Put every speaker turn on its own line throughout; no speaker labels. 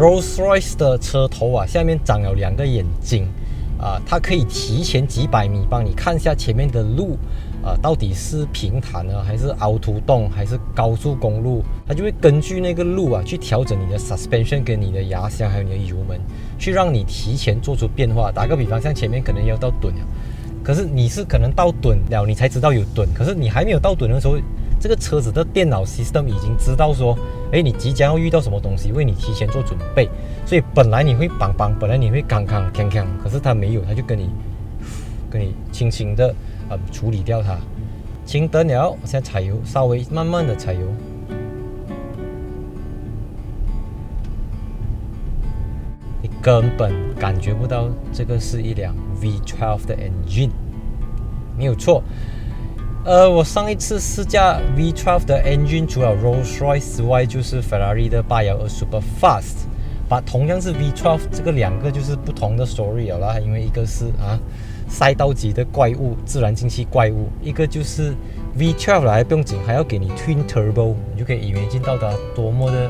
Rolls-Royce 的车头啊，下面长了2个眼睛，它可以提前几百米帮你看一下前面的路，到底是平坦呢，还是凹凸洞，还是高速公路，它就会根据那个路去调整你的 suspension 跟你的压箱还有你的油门，去让你提前做出变化。打个比方，像前面可能要到蹲了，可是你是可能到蹲了你才知道有蹲，可是你还没有到蹲的时候，这个车子的电脑 system 已经知道说，你即将要遇到什么东西，为你提前做准备。所以本来你会邦邦，本来你会康康锵锵，可是它没有，它就跟你轻轻的处理掉它。停灯了，我现在踩油，稍微慢慢的踩油。你根本感觉不到这个是一辆 V12 的 engine， 没有错。我上一次试驾 V12 的 engine， 除了 Rolls-Royce 之外，就是 Ferrari 的812 Superfast。同样是 V12， 这个2个就是不同的 story 了啦，因为一个是赛道级的怪物，自然进气怪物，一个就是 V12 来不用紧，还要给你 Twin Turbo， 你就可以imagine到它多么的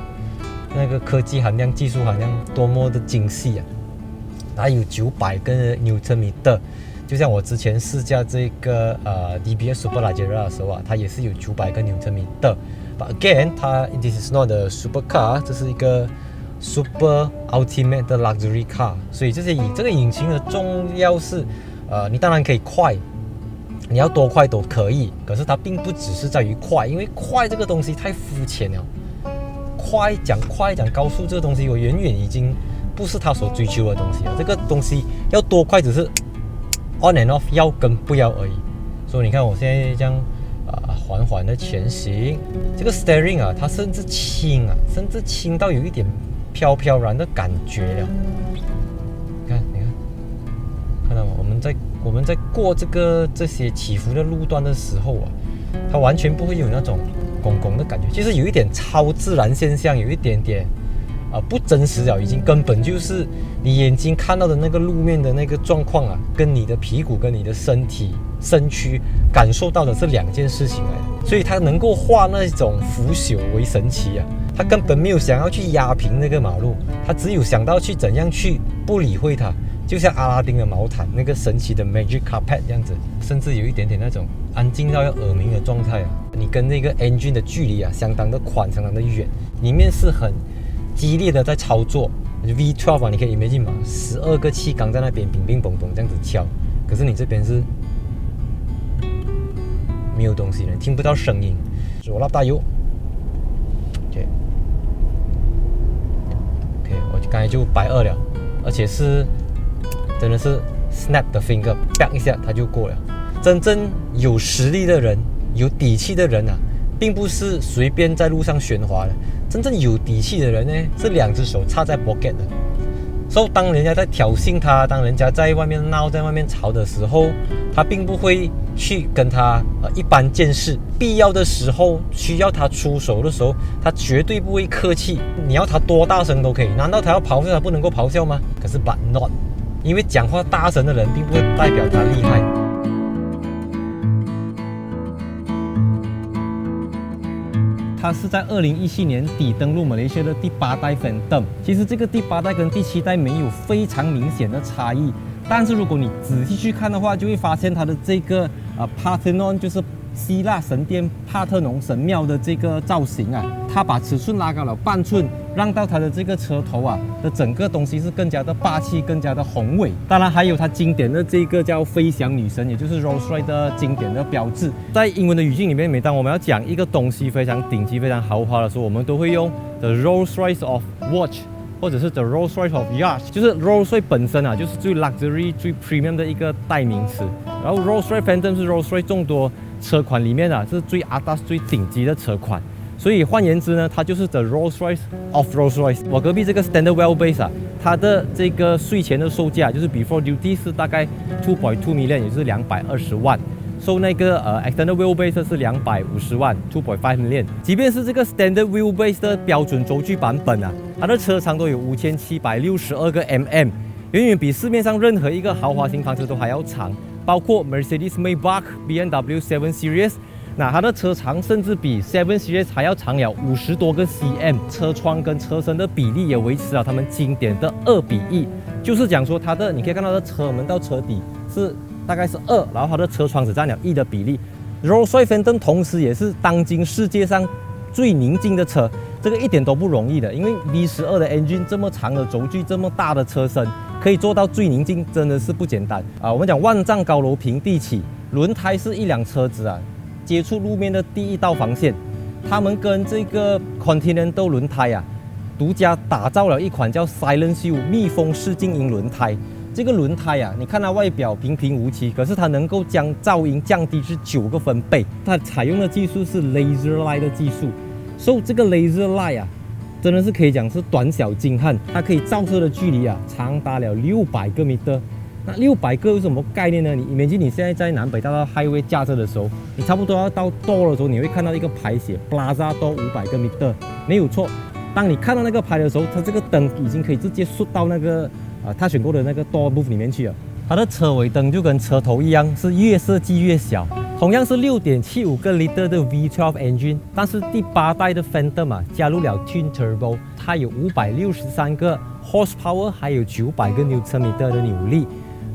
那个科技含量、技术含量多么的精细啊！它有900个 Nm， 就像我之前试驾这个DBS Superleggera 的时候它也是有900个 Nm。But again， this is not a supercar， 这是一个Super Ultimate 的 Luxury Car， 所以这个引擎的重要是，你当然可以快，你要多快都可以，可是它并不只是在于快，因为快这个东西太肤浅了。快讲高速这个东西，我远远已经不是他所追求的东西了。这个东西要多快只是 on and off， 要跟不要而已。所以你看我现在这样缓缓的前行，这个 steering 它甚至轻到有一点飘飘然的感觉了。你看，看到吗？我们在过这些起伏的路段的时候它完全不会有那种拱拱的感觉，就是有一点超自然现象，有一点点不真实了，已经根本就是你眼睛看到的那个路面的那个状况跟你的屁股跟你的身躯感受到的是2件事情来的。所以它能够化那种腐朽为神奇他根本没有想要去压平那个马路，他只有想到去怎样去不理会它，就像阿拉丁的毛毯那个神奇的 Magic Carpet 这样子，甚至有一点点那种安静到要耳鸣的状态你跟那个 engine 的距离相当的宽，相当的远，里面是很激烈的在操作。V12 你可以 imagine 嘛，12个气缸在那边乒乒乓乓这样子敲，可是你这边是没有东西的，听不到声音。我拉大油。OK， 我刚才就120了，而且是真的是 snap the finger， 啪一下它就过了。真正有实力的人，有底气的人并不是随便在路上喧哗的。真正有底气的人呢，是2只手插在 pocket 的。所以当人家在挑衅他，当人家在外面闹、在外面吵的时候，他并不会去跟他一般见识。必要的时候，需要他出手的时候，他绝对不会客气。你要他多大声都可以，难道他要咆哮，他不能够咆哮吗？可是 but not， 因为讲话大声的人并不会代表他厉害。它是在2017年底登陆马来西亚的第8代 Phantom。其实这个第8代跟第7代没有非常明显的差异，但是如果你仔细去看的话，就会发现它的这个Parthenon 就是希腊神殿帕特农神庙的这个造型它把尺寸拉高了半寸，让到它的这个车头的整个东西是更加的霸气，更加的宏伟。当然还有它经典的这个叫飞翔女神，也就是 Rolls-Royce 的经典的标志。在英文的语境里面，每当我们要讲一个东西非常顶级、非常豪华的时候，我们都会用 The Rolls-Royce of Watch， 或者是 The Rolls-Royce of Yacht， 就是 Rolls-Royce 本身就是最 luxury、最 premium 的一个代名词。然后 Rolls-Royce Phantom 是 Rolls-Royce 众多车款里面是最 atas 最顶级的车款。所以换言之呢，它就是 The Rolls-Royce of Rolls-Royce。我隔壁这个 Standard Wheelbase它的这个税前的售价就是 Before Duty 是大概 2.2 million， 也就是220万。So 那个Extended Wheelbase 是250万 2.5 million。即便是这个 Standard Wheelbase 的标准轴距版本它的车长都有5762个 mm， 远远比市面上任何一个豪华型房车都还要长。包括 Mercedes Maybach、BMW 7 Series，
那它的车长甚至比 Seven Series 还要长了50多个 cm， 车窗跟车身的比例也维持了他们经典的2:1，就是讲说它的你可以看到的车门到车底是大概是2，然后它的车窗只占了1的比例。Rolls-Royce Phantom 同时也是当今世界上最宁静的车，这个一点都不容易的，因为 V12的 engine 这么长的轴距，这么大的车身，可以做到最宁静，真的是不简单啊！我们讲万丈高楼平地起，轮胎是一辆车子接触路面的第一道防线。他们跟这个 Continental 轮胎独家打造了一款叫 Silence-U 密封式静音轮胎。这个轮胎你看它外表平平无奇，可是它能够将噪音降低至9个分贝。它采用的技术是 Laser Light 的技术，所以这个 Laser Light真的是可以讲是短小精悍，它可以照射的距离长达了600个米。那600个是什么概念呢？你imagine你现在在南北大道 Highway 驾车的时候，你差不多要到 Door 的时候，你会看到一个牌写 Plaza Door 500个米，没有错。当你看到那个牌的时候，它这个灯已经可以直接射到那个他选过的那个 Door booth 里面去了。它的车尾灯就跟车头一样，是越设计越小。同样是6.75个 liter 的 V12 engine， 但是第8代的 Phantom 加入了 Twin Turbo， 它有563个 horsepower， 还有900个 Nm 的扭力。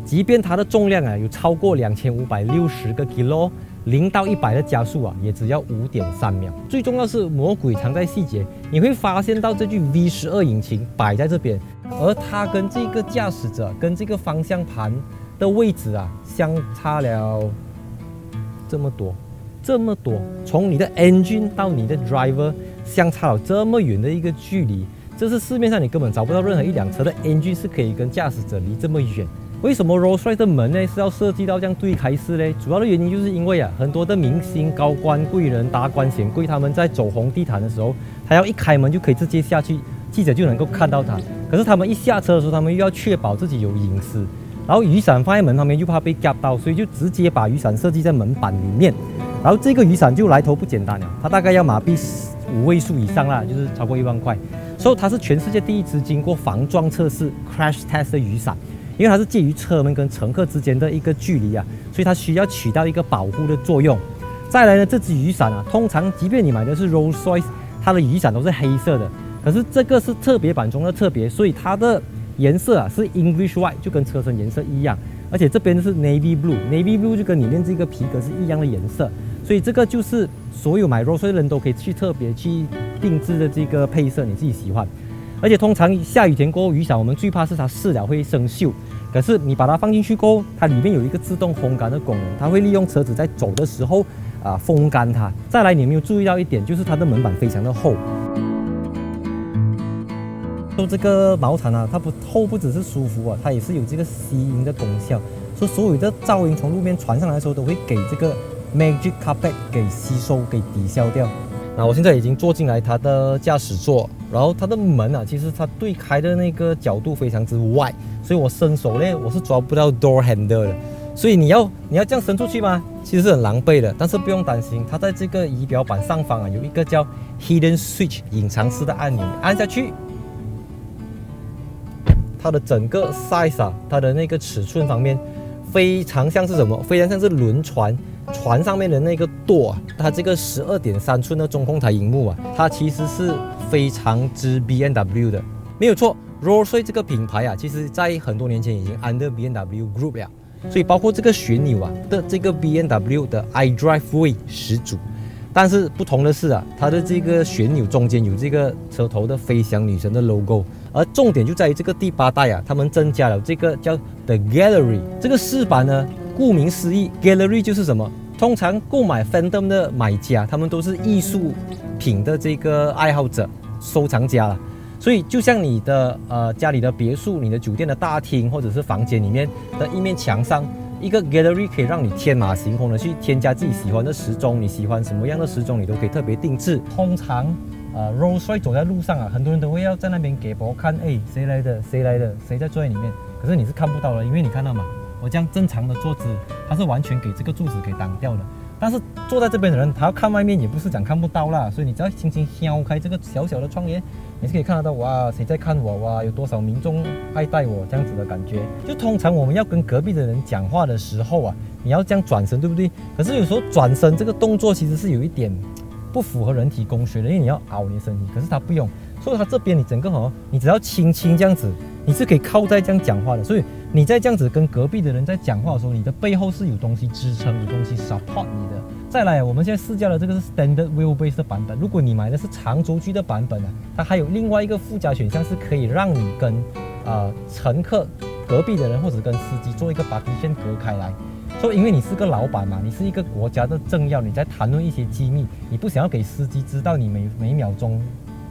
即便它的重量有超过2560个 kg， 0到100的加速也只要5.3秒。最重要是魔鬼藏在细节，你会发现到这具 V12 引擎摆在这边，而它跟这个驾驶者跟这个方向盘的位置相差了这么多，从你的 engine 到你的 driver 相差了这么远的一个距离，这是市面上你根本找不到任何一辆车的 engine 是可以跟驾驶者离这么远。为什么 Rolls-Royce 的门呢是要设计到这样对开式呢？主要的原因就是因为很多的明星、高官、贵人、达官显贵，他们在走红地毯的时候，他要一开门就可以直接下去，记者就能够看到他。可是他们一下车的时候，他们又要确保自己有隐私，然后雨伞放在门旁边又怕被夹到，所以就直接把雨伞设计在门板里面。然后这个雨伞就来头不简单了，它大概要马币5位数以上啦，就是超过1万块。所以它是全世界第一支经过防撞测试 crash test 的雨伞。因为它是介于车门跟乘客之间的一个距离所以它需要起到一个保护的作用。再来呢，这支雨伞通常即便你买的是 Rolls-Royce， 它的雨伞都是黑色的，可是这个是特别版中的特别，所以它的颜色是 English White， 就跟车身颜色一样，而且这边是 Navy Blue，Navy Blue 就跟里面这个皮革是一样的颜色，所以这个就是所有买 Rolls-Royce 的人都可以去特别去定制的这个配色，你自己喜欢。而且通常下雨天过后，雨伞我们最怕是它湿了会生锈。可是你把它放进去过后，它里面有一个自动烘干的功能，它会利用车子在走的时候风干它。再来，你有没有注意到一点，就是它的门板非常的厚。这个毛毯它不只是舒服它也是有这个吸音的功效，所有的噪音从路面传上来的时候，都会给这个 Magic Carpet 给吸收、给抵消掉。那我现在已经坐进来它的驾驶座，然后它的门其实它对开的那个角度非常之 wide， 所以我伸手呢我是抓不到 door handle 的，所以你要这样伸出去吗？其实是很狼狈的，但是不用担心，它在这个仪表板上方有一个叫 Hidden Switch 隐藏式的按钮，按下去，它的整个 size 它的那个尺寸方面非常像是什么？非常像是轮船上面的那个舵它这个12.3寸的中控台荧幕它其实是非常之 BMW 的，没有错。Rolls-Royce 这个品牌其实在很多年前已经 under BMW Group 了，所以包括这个旋钮的这个 BMW 的 iDrive Way 始祖。但是不同的是它的这个旋钮中间有这个车头的飞翔女神的 logo， 而重点就在于这个第8代他们增加了这个叫 The Gallery 这个饰板呢。顾名思义 ，Gallery 就是什么？通常购买 Phantom 的买家，他们都是艺术品的这个爱好者、收藏家了。所以，就像你的家里的别墅、你的酒店的大厅或者是房间里面的一面墙上，一个 Gallery 可以让你天马行空的去添加自己喜欢的时钟，你喜欢什么样的时钟，你都可以特别定制。通常Rolls-Royce 走在路上很多人都会要在那边给我看，谁来的，谁在坐在里面？可是你是看不到的，因为你看到嘛。我这样正常的坐姿，它是完全给这个柱子给挡掉的。但是坐在这边的人，他要看外面也不是讲看不到啦，所以你只要轻轻敲开这个小小的窗帘，你是可以看得到哇，谁在看我哇，有多少民众爱戴我这样子的感觉。就通常我们要跟隔壁的人讲话的时候你要这样转身，对不对？可是有时候转身这个动作其实是有一点不符合人体工学的，因为你要凹你的身体，可是它不用，所以它这边你整个你只要轻轻这样子，你是可以靠在这样讲话的。所以你在这样子跟隔壁的人在讲话的时候，你的背后是有东西支撑，有东西 support 你的。再来，我们现在试驾的这个是 standard wheelbase 的版本，如果你买的是长轴距的版本它还有另外一个附加选项是可以让你跟乘客隔壁的人或者跟司机做一个把底线隔开来。所以因为你是个老板嘛，你是一个国家的政要，你在谈论一些机密，你不想要给司机知道你每秒钟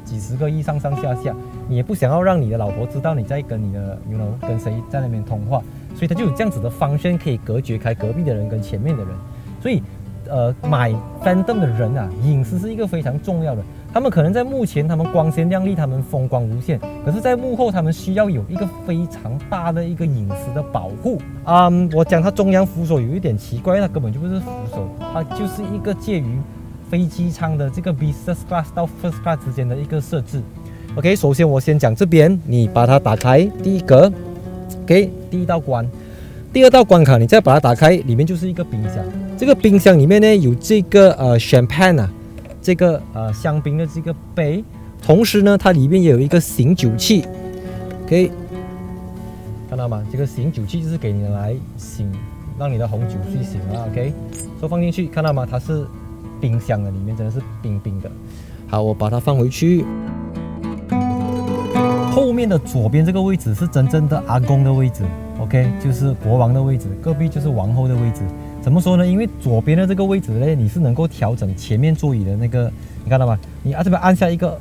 几十个亿上下，你也不想要让你的老婆知道你在跟你的跟谁在那边通话，所以它就有这样子的方向可以隔绝开隔壁的人跟前面的人。所以买 Phantom 的人隐私是一个非常重要的。他们可能在幕前他们光鲜亮丽，他们风光无限，可是在幕后他们需要有一个非常大的一个隐私的保护。我讲它中央扶手有一点奇怪，它根本就不是扶手，它就是一个介于飞机舱的这个 business class 到 first class 之间的一个设置。OK， 首先我先讲这边，你把它打开，第一格 ，OK， 第一道关。第二道关卡，你再把它打开，里面就是一个冰箱。这个冰箱里面呢有这个champagne这个香槟的这个杯，同时呢它里面也有一个醒酒器 ，OK， 看到吗？这个醒酒器就是给你来醒，让你的红酒睡醒了 ，OK， 所以放进去，看到吗？它是冰箱的，里面真的是冰冰的。好，我把它放回去。后面的左边这个位置是真正的阿公的位置 ，OK， 就是国王的位置，隔壁就是王后的位置。怎么说呢？因为左边的这个位置呢，你是能够调整前面座椅的那个，你看到吗？你这边按下一个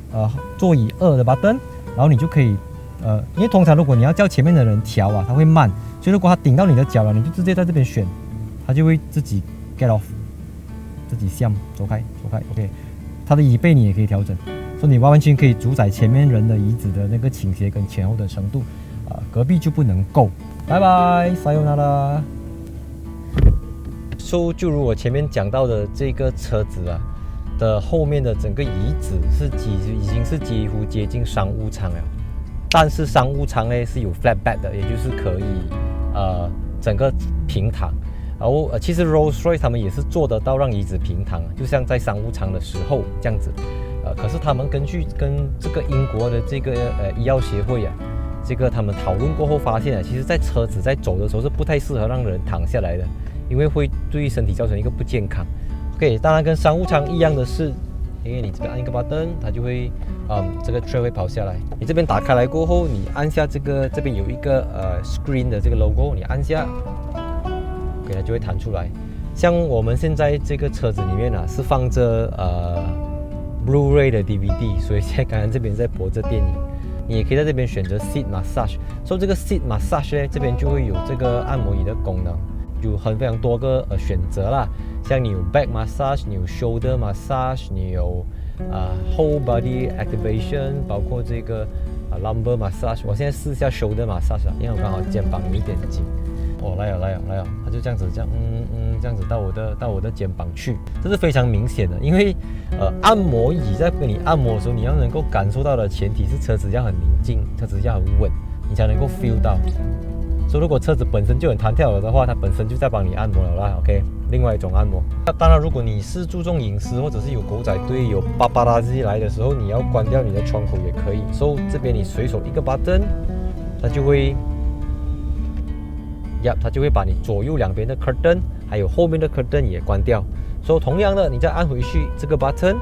座椅2的 button， 然后你就可以因为通常如果你要叫前面的人调它会慢，所以如果它顶到你的脚了，你就直接在这边选，它就会自己 get off， 自己向走开 ，OK。它的椅背你也可以调整，所以你完全可以主宰前面人的椅子的那个倾斜跟前后的程度，隔壁就不能够。拜拜 ，sayonara。就如我前面讲到的，这个车子的后面的整个椅子已经是几乎接近商务舱了，但是商务舱呢是有 flat back 的，也就是可以整个平躺。然后其实 Rolls-Royce 他们也是做得到让椅子平躺，就像在商务舱的时候这样子。可是他们跟这个英国的这个医药协会这个他们讨论过后发现其实在车子在走的时候是不太适合让人躺下来的，因为会对身体造成一个不健康。OK， 当然跟商务舱一样的是，因为你这边按一个 button， 它就会这个 tray 会跑下来。你这边打开来过后，你按下这边有一个screen 的这个 logo， 你按下。给它就会弹出来。像我们现在这个车子里面是放着Blu-ray 的 DVD， 所以现在刚刚这边在播这电影，你也可以在这边选择 Seat Massage。所以这个 Seat Massage 呢，这边就会有这个按摩椅的功能，有非常多个选择啦。像你有 Back Massage， 你有 Shoulder Massage， 你有Whole Body Activation， 包括这个Lumbar Massage。我现在试一下 Shoulder Massage， 因为我刚好肩膀有一点紧。来了，它就这样子，这样子到我的肩膀去，这是非常明显的。因为按摩椅在跟你按摩的时候，你要能够感受到的前提是车子要很宁静，车子要很稳，你才能够 feel 到。所以如果车子本身就很弹跳了的话，它本身就在帮你按摩了啦。OK， 另外一种按摩。当然，如果你是注重隐私，或者是有狗仔队、有巴巴拉机来的时候，你要关掉你的窗口也可以。所以这边你随手一个 button， 它就会。它就会把你左右两边的 curtain 还有后面的 curtain 也关掉。所以同样的，你再按回去这个 button，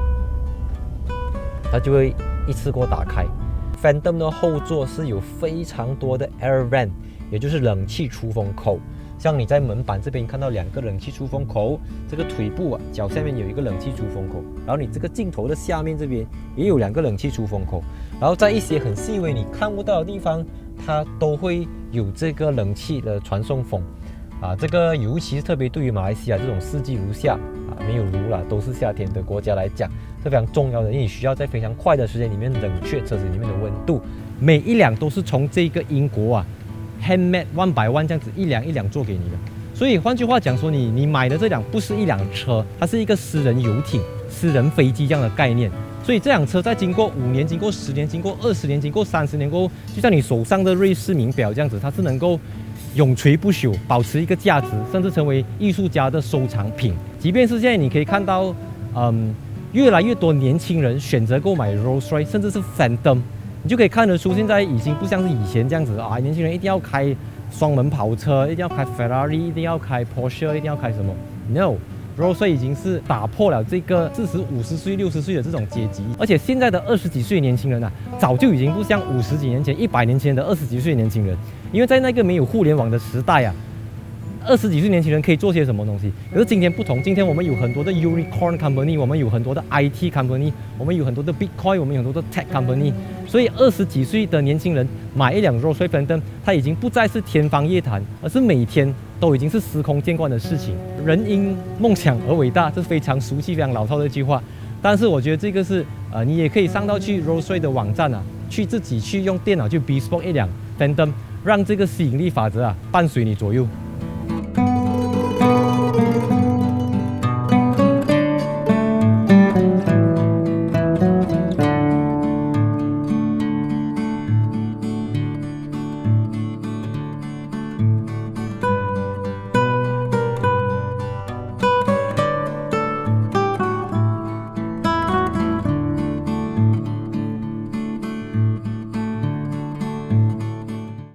它就会一次过打开。Phantom 的后座是有非常多的 air vent， 也就是冷气出风口。像你在门板这边看到2个冷气出风口，这个腿部脚下面有一个冷气出风口，然后你这个镜头的下面这边也有2个冷气出风口，然后在一些很细微你看不到的地方，它都会有这个冷气的传送风这个尤其是特别对于马来西亚这种四季如夏没有如啦，都是夏天的国家来讲是非常重要的，因为你需要在非常快的时间里面冷却车子里面的温度。每一辆都是从这个英国handmade 1 by 1这样子一辆做给你的。所以换句话讲说，你买的这辆不是一辆车，它是一个私人游艇、私人飞机这样的概念。所以这辆车在经过5年、经过10年、经过20年、经过30年过后，就像你手上的瑞士名表这样子，它是能够永垂不朽，保持一个价值，甚至成为艺术家的收藏品。即便是现在你可以看到，越来越多年轻人选择购买 Rolls-Royce， 甚至是 Phantom， 你就可以看得出现在已经不像是以前这样子啊，年轻人一定要开双门跑车，一定要开 Ferrari， 一定要开 Porsche， 一定要开什么 ？No。Rolls-Royce 已经是打破了这个40、50岁、60岁的这种阶级，而且现在的20几岁的年轻人啊，早就已经不像50几年前、100年前的20几岁的年轻人，因为在那个没有互联网的时代啊，20几岁年轻人可以做些什么东西？可是今天不同，今天我们有很多的 unicorn company， 我们有很多的 IT company， 我们有很多的 Bitcoin， 我们有很多的 tech company， 所以20几岁的年轻人买一辆 Rolls-Royce Phantom， 它已经不再是天方夜谭，而是每天都已经是司空见惯的事情。人因梦想而伟大，这是非常俗气、非常老套的一句话。但是我觉得这个是你也可以上到去 Rolls-Royce 的网站啊，自己去用电脑去 bespoke 一辆 Phantom， 让这个吸引力法则啊伴随你左右。